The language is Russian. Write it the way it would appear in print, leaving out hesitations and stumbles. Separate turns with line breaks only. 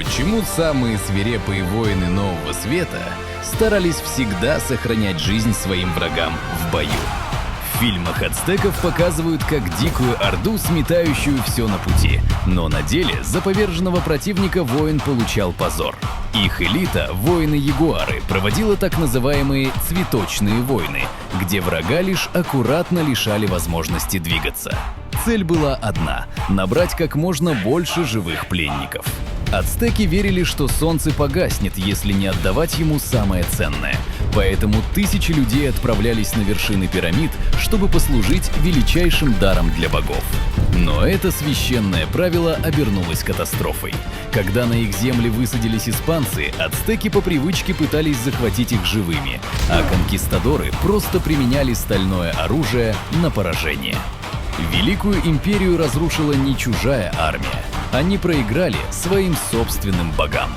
Почему самые свирепые воины Нового Света старались всегда сохранять жизнь своим врагам в бою? В фильмах ацтеков показывают как дикую орду, сметающую все на пути. Но на деле за поверженного противника воин получал позор. Их элита, воины-ягуары, проводила так называемые «цветочные войны», где врага лишь аккуратно лишали возможности двигаться. Цель была одна – набрать как можно больше живых пленников. Ацтеки верили, что солнце погаснет, если не отдавать ему самое ценное. Поэтому тысячи людей отправлялись на вершины пирамид, чтобы послужить величайшим даром для богов. Но это священное правило обернулось катастрофой. Когда на их земли высадились испанцы, ацтеки по привычке пытались захватить их живыми, а конкистадоры просто применяли стальное оружие на поражение. Великую империю разрушила не чужая армия. Они проиграли своим собственным богам.